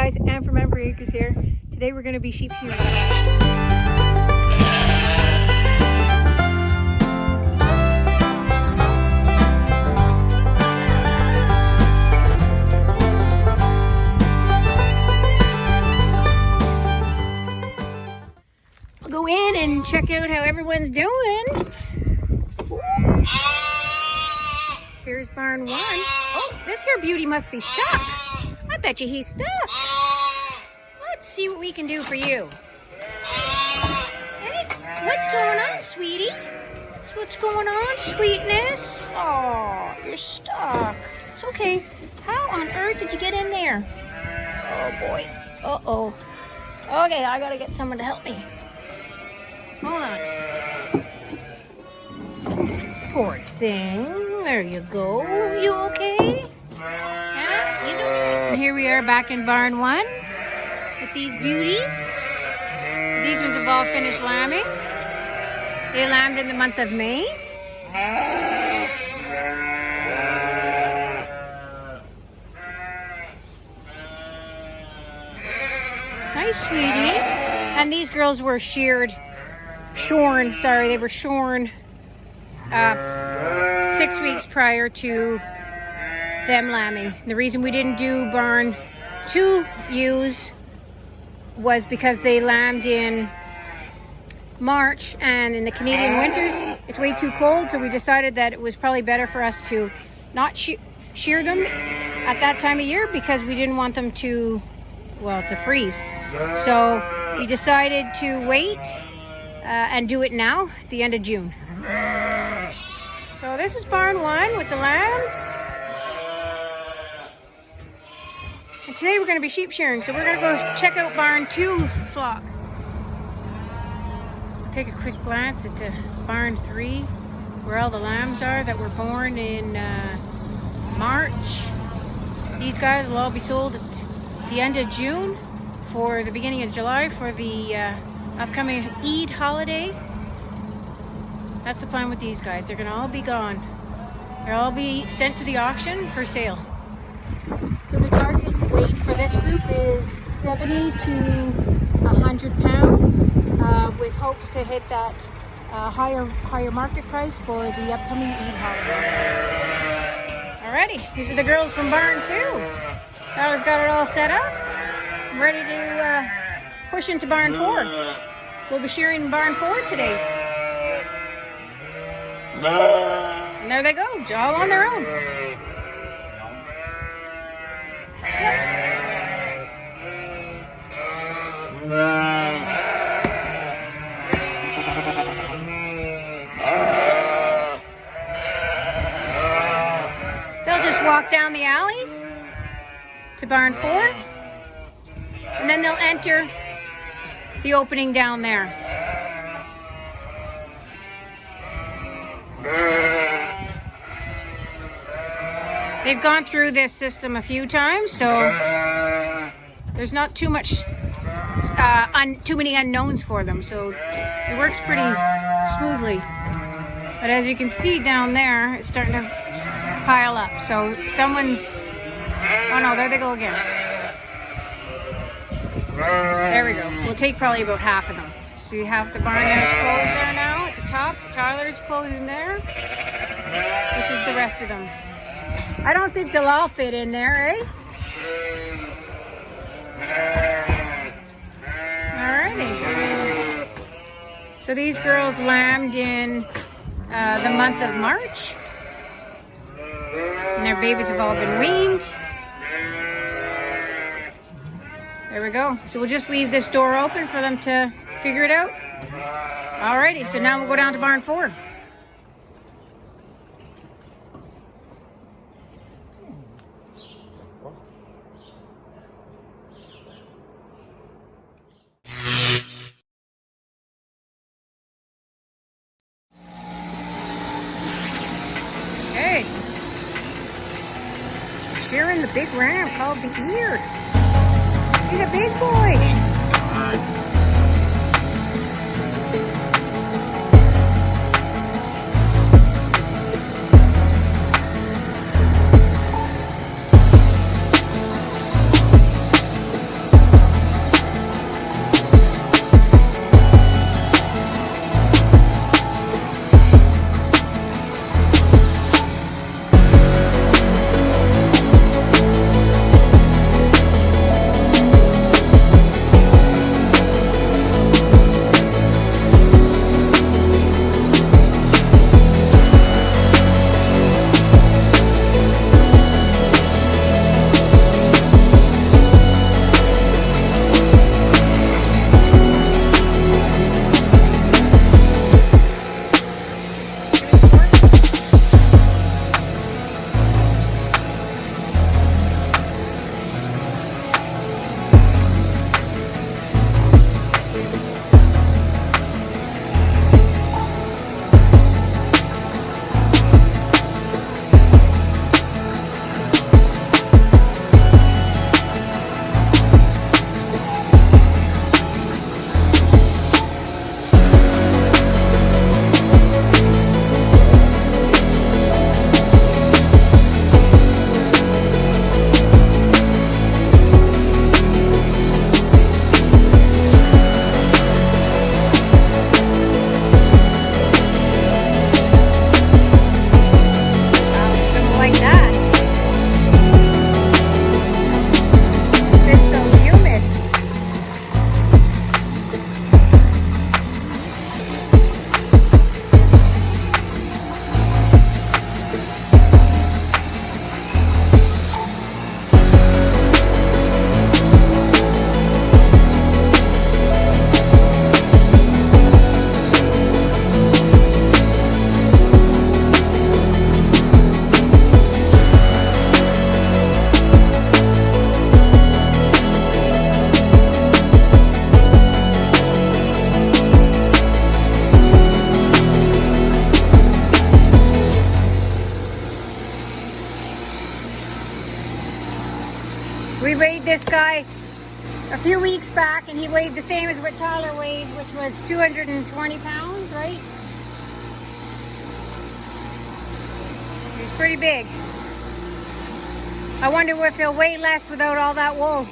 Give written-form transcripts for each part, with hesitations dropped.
guys, Anne from Embry Acres here. Today we're going to be sheep shearing. I'll go in and check out how everyone's doing. Here's barn one. Oh, this here beauty must be stuck. I bet you he's stuck. Let's see what we can do for you. Hey, what's going on, sweetie? What's going on, sweetness? Oh, you're stuck. It's okay. How on earth did you get in there? Oh boy. Uh-oh. Okay, I gotta get someone to help me. Hold on. Poor thing. There you go. You okay? Yeah, he's okay. And here we are back in barn one with these beauties. These ones have all finished lambing. They lambed in the month of May. Hi, sweetie. And these girls were shorn. They were shorn 6 weeks prior to them lambing. The reason we didn't do barn 2 ewes was because they lambed in March, and in the Canadian winters it's way too cold, so we decided that it was probably better for us to not shear them at that time of year because we didn't want them to freeze. So we decided to wait and do it now at the end of June. So this is barn one with the lambs. And today we're going to be sheep shearing, so we're going to go check out barn 2 flock. Take a quick glance at barn 3, where all the lambs are that were born in March. These guys will all be sold at the end of June for the beginning of July for the upcoming Eid holiday. That's the plan with these guys. They're going to all be gone. They'll all be sent to the auction for sale. So the target weight for this group is 70 to 100 pounds, with hopes to hit that higher market price for the upcoming Eid holiday. Alrighty, these are the girls from barn 2. Tyler's got it all set up. I'm ready to push into barn 4. We'll be shearing barn 4 today. And there they go, all on their own. They'll just walk down the alley to barn 4, and then they'll enter the opening down there. They've gone through this system a few times, so there's not too much, too many unknowns for them, so it works pretty smoothly. But as you can see down there, it's starting to pile up. So someone's, oh no, there they go again. There we go. We'll take probably about half of them. See, half the barn is closed there now at the top. Tyler's closing there. This is the rest of them. I don't think they'll all fit in there, eh? Alrighty. So these girls lambed in the month of March. And their babies have all been weaned. There we go. So we'll just leave this door open for them to figure it out. Alrighty, so now we'll go down to barn 4. Okay. Shearing the big ram called the ear. He's a big boy. We weighed this guy a few weeks back, and he weighed the same as what Tyler weighed, which was 220 pounds, right? He's pretty big. I wonder if he'll weigh less without all that wool.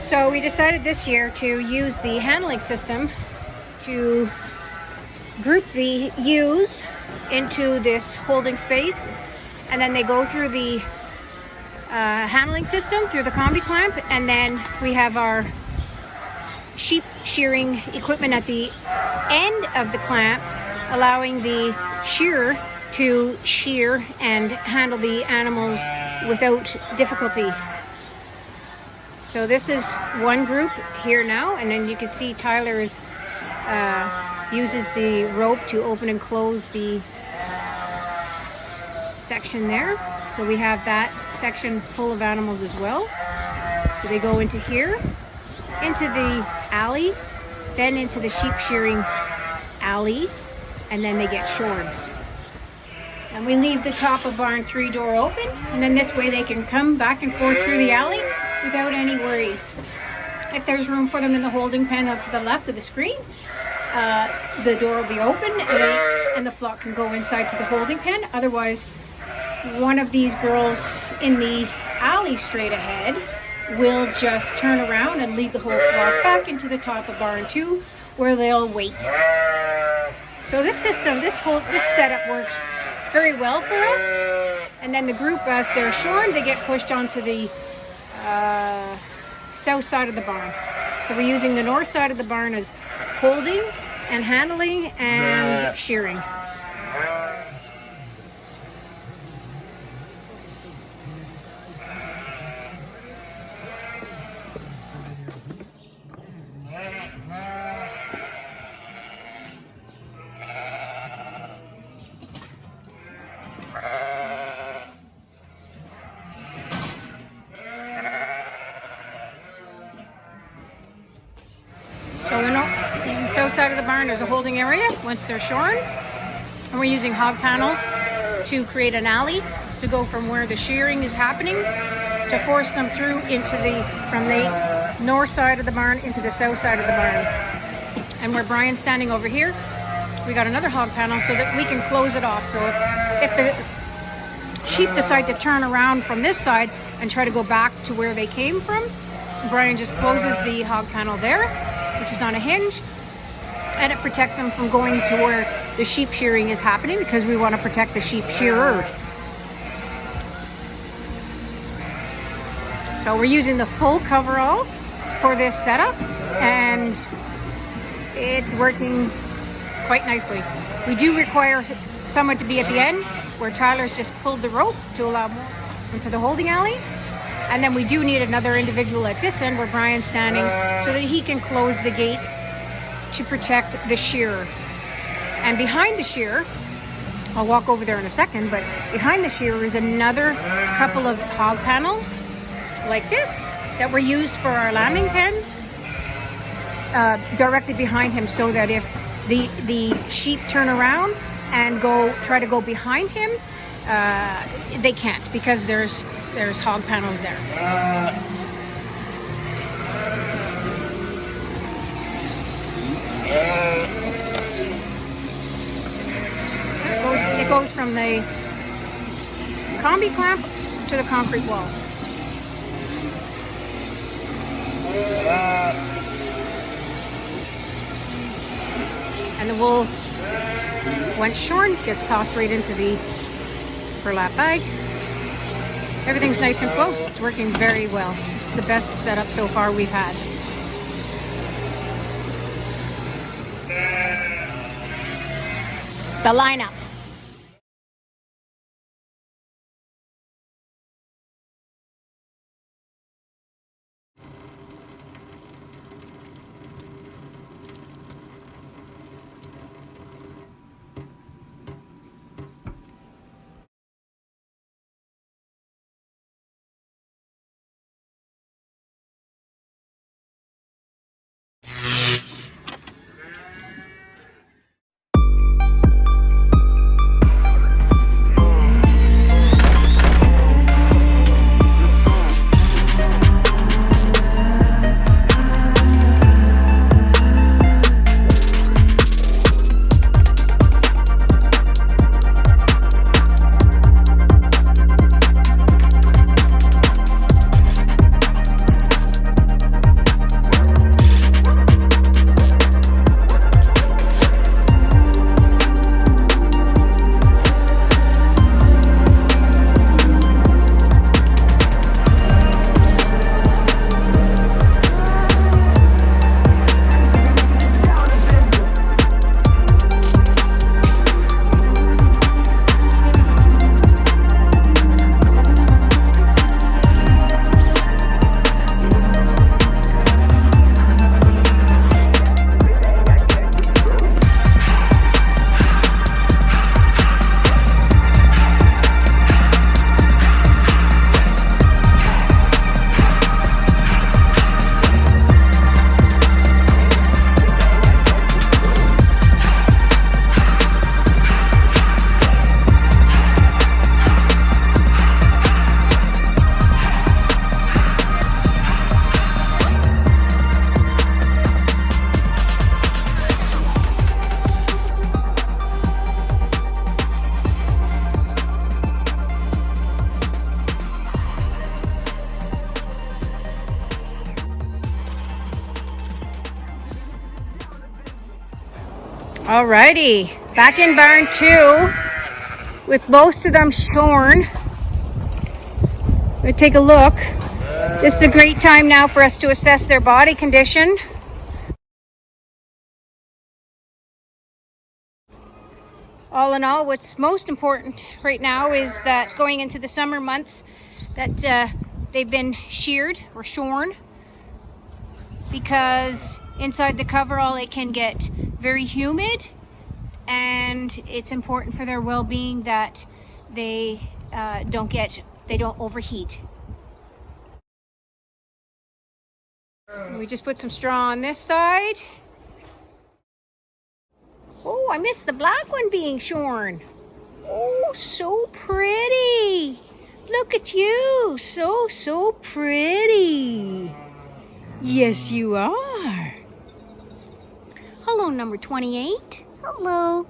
So we decided this year to use the handling system to group the ewes into this holding space, and then they go through the handling system through the kombi clamp, and then we have our sheep shearing equipment at the end of the clamp, allowing the shearer to shear and handle the animals without difficulty. So this is one group here now, and then you can see Tyler is uses the rope to open and close the section there. So we have that section full of animals as well. So they go into here, into the alley, then into the sheep shearing alley, and then they get shorn. And we leave the top of barn 3 door open, and then this way they can come back and forth through the alley without any worries. If there's room for them in the holding pen out to the left of the screen, the door will be open and the flock can go inside to the holding pen. Otherwise, one of these girls in the alley straight ahead will just turn around and lead the whole flock back into the top of barn 2, where they'll wait. So this system, this setup works very well for us. And then the group, as they're shorn, they get pushed onto the south side of the barn. So we're using the north side of the barn as holding and handling and shearing. So the south side of the barn is a holding area once they're shorn, and we're using hog panels to create an alley to go from where the shearing is happening to force them through from the north side of the barn into the south side of the barn. And where Brian's standing over here, we got another hog panel so that we can close it off. So if the sheep decide to turn around from this side and try to go back to where they came from, Brian just closes the hog panel there, which is on a hinge, and it protects them from going to where the sheep shearing is happening, because we want to protect the sheep shearer. So we're using the full coverall for this setup, and it's working quite nicely. We do require someone to be at the end where Tyler's just pulled the rope to allow more into the holding alley. And then we do need another individual at this end where Brian's standing so that he can close the gate to protect the shearer. And behind the shearer, I'll walk over there in a second, but behind the shearer is another couple of hog panels like this that were used for our lambing pens, directly behind him, so that if the sheep turn around and try to go behind him, they can't, because there's hog panels there. It goes from the kombi clamp to the concrete wall. And the wool, once shorn, gets tossed right into the burlap bag. Everything's nice and close. It's working very well. This is the best setup so far we've had. The lineup. Alrighty, back in barn 2 with most of them shorn. We'll take a look. This is a great time now for us to assess their body condition. All in all, what's most important right now is that going into the summer months that they've been sheared or shorn, because inside the coverall it can get very humid, and it's important for their well-being that they don't overheat. We just put some straw on this side. Oh, I missed the black one being shorn. Oh, so pretty. Look at you. So pretty. Yes, you are. Hello, number 28. Hello.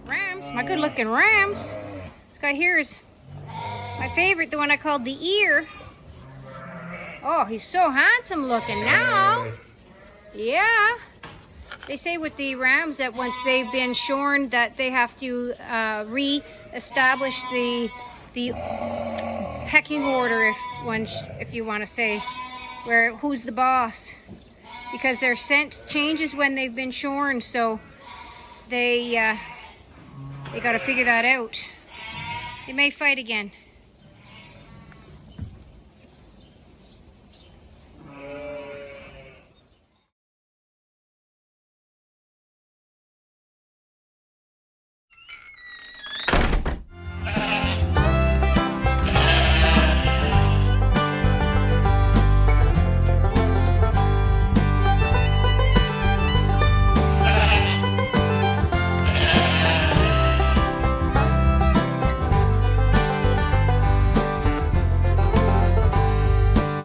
Rams, my good looking rams. This guy here is my favorite, the one I called the ear. Oh, he's so handsome looking now. Yeah. They say with the rams that once they've been shorn that they have to re-establish the pecking order, if you want to say, where who's the boss, because their scent changes when they've been shorn, so they got to figure that out. They may fight again.